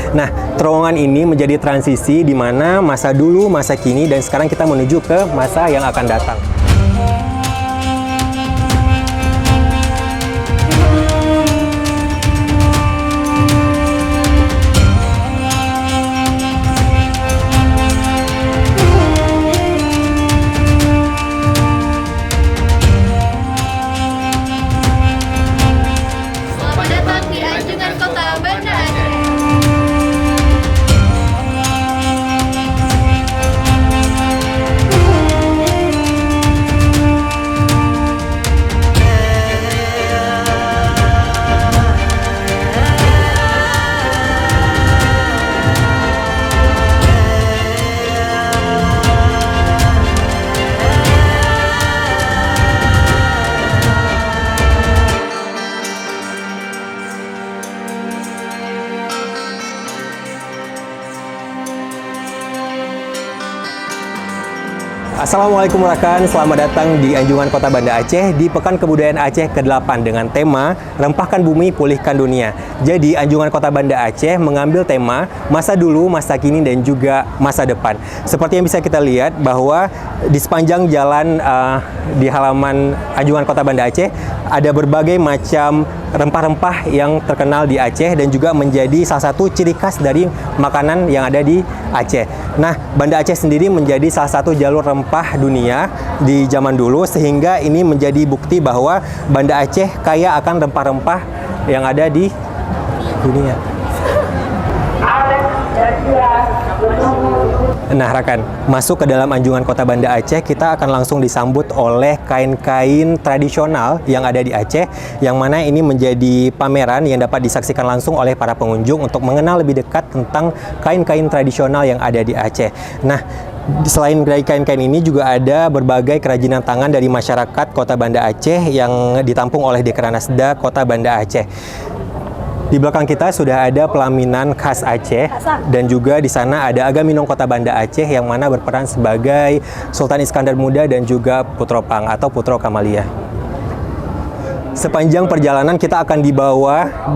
Nah, terowongan ini menjadi transisi di mana masa dulu, masa kini, dan sekarang kita menuju ke masa yang akan datang. Selamat datang di Anjungan Kota Banda Aceh. Assalamualaikum rekan, selamat datang di Anjungan Kota Banda Aceh di Pekan Kebudayaan Aceh ke-8 dengan tema Rempahkan Bumi, Pulihkan Dunia. Jadi Anjungan Kota Banda Aceh mengambil tema masa dulu, masa kini, dan juga masa depan. Seperti yang bisa kita lihat bahwa di sepanjang jalan di halaman Anjungan Kota Banda Aceh ada berbagai macam rempah-rempah yang terkenal di Aceh dan juga menjadi salah satu ciri khas dari makanan yang ada di Aceh. Nah, Banda Aceh sendiri menjadi salah satu jalur rempah dunia di zaman dulu, sehingga ini menjadi bukti bahwa Banda Aceh kaya akan rempah-rempah yang ada di dunia. Nah, rekan, masuk ke dalam Anjungan Kota Banda Aceh, kita akan langsung disambut oleh kain-kain tradisional yang ada di Aceh, yang mana ini menjadi pameran yang dapat disaksikan langsung oleh para pengunjung untuk mengenal lebih dekat tentang kain-kain tradisional yang ada di Aceh. Nah, selain dari kain-kain ini juga ada berbagai kerajinan tangan dari masyarakat Kota Banda Aceh yang ditampung oleh Dekranasda Kota Banda Aceh. Di belakang kita sudah ada pelaminan khas Aceh, dan juga di sana ada Agaminong Kota Banda Aceh yang mana berperan sebagai Sultan Iskandar Muda dan juga Putro Pang atau Putro Kamalia. Sepanjang perjalanan kita akan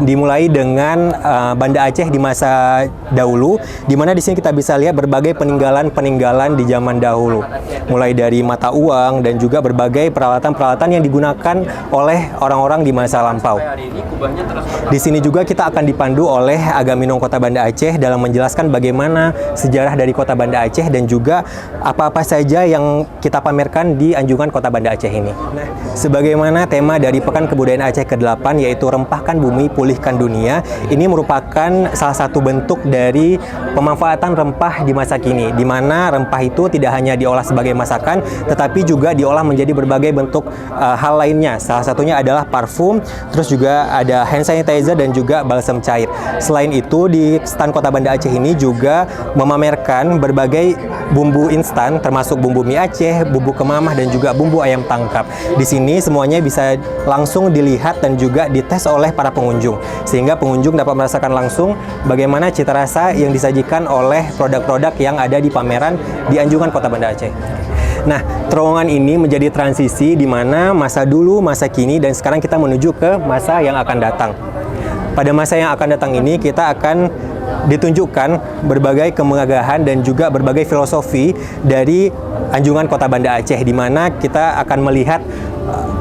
dimulai dengan Banda Aceh di masa dahulu, di mana di sini kita bisa lihat berbagai peninggalan-peninggalan di zaman dahulu, mulai dari mata uang dan juga berbagai peralatan-peralatan yang digunakan oleh orang-orang di masa lampau. Di sini juga kita akan dipandu oleh Agaminong Kota Banda Aceh dalam menjelaskan bagaimana sejarah dari Kota Banda Aceh dan juga apa-apa saja yang kita pamerkan di Anjungan Kota Banda Aceh ini. Nah, sebagaimana tema dari Pekan Kebudayaan Aceh ke-8 yaitu Rempahkan Bumi, Pulihkan Dunia, ini merupakan salah satu bentuk dari pemanfaatan rempah di masa kini, di mana rempah itu tidak hanya diolah sebagai masakan, tetapi juga diolah menjadi berbagai bentuk hal lainnya. Salah satunya adalah parfum, terus juga ada hand sanitizer dan juga balsam cair. Selain itu, di stand Kota Banda Aceh ini juga memamerkan berbagai bumbu instan, termasuk bumbu mie Aceh, bumbu kemamah, dan juga bumbu ayam tangkap. Di sini semuanya bisa langsung dilihat dan juga dites oleh para pengunjung, sehingga pengunjung dapat merasakan langsung bagaimana cita rasa yang disajikan oleh produk-produk yang ada di pameran di Anjungan Kota Banda Aceh. Nah, terowongan ini menjadi transisi di mana masa dulu, masa kini, dan sekarang kita menuju ke masa yang akan datang. Pada masa yang akan datang ini kita akan ditunjukkan berbagai kemegahan dan juga berbagai filosofi dari Anjungan Kota Banda Aceh, di mana kita akan melihat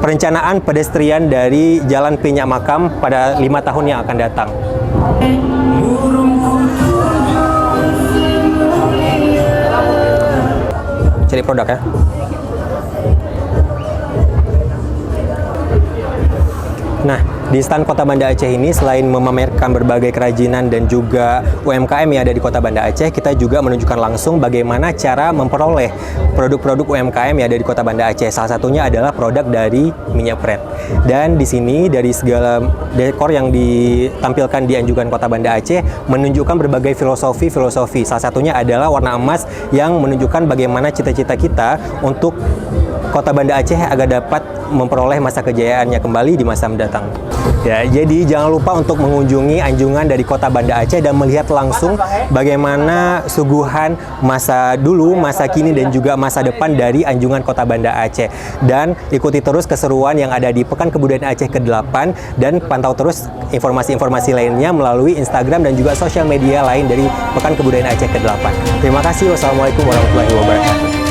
perencanaan pedestrian dari Jalan Pinyak Makam pada 5 tahun yang akan datang. Cari produk ya. Nah, di stand Kota Banda Aceh ini selain memamerkan berbagai kerajinan dan juga UMKM yang ada di Kota Banda Aceh, kita juga menunjukkan langsung bagaimana cara memperoleh produk-produk UMKM yang ada di Kota Banda Aceh. Salah satunya adalah produk dari minyak pret. Dan di sini dari segala dekor yang ditampilkan di Anjungan Kota Banda Aceh menunjukkan berbagai filosofi. Salah satunya adalah warna emas yang menunjukkan bagaimana cita-cita kita untuk kota Banda Aceh agar dapat memperoleh masa kejayaannya kembali di masa mendatang. Ya, jadi jangan lupa untuk mengunjungi anjungan dari kota Banda Aceh dan melihat langsung bagaimana suguhan masa dulu, masa kini, dan juga masa depan dari anjungan kota Banda Aceh. Dan ikuti terus keseruan yang ada di Pekan Kebudayaan Aceh ke-8 dan pantau terus informasi-informasi lainnya melalui Instagram dan juga sosial media lain dari Pekan Kebudayaan Aceh ke-8. Terima kasih. Wassalamualaikum warahmatullahi wabarakatuh.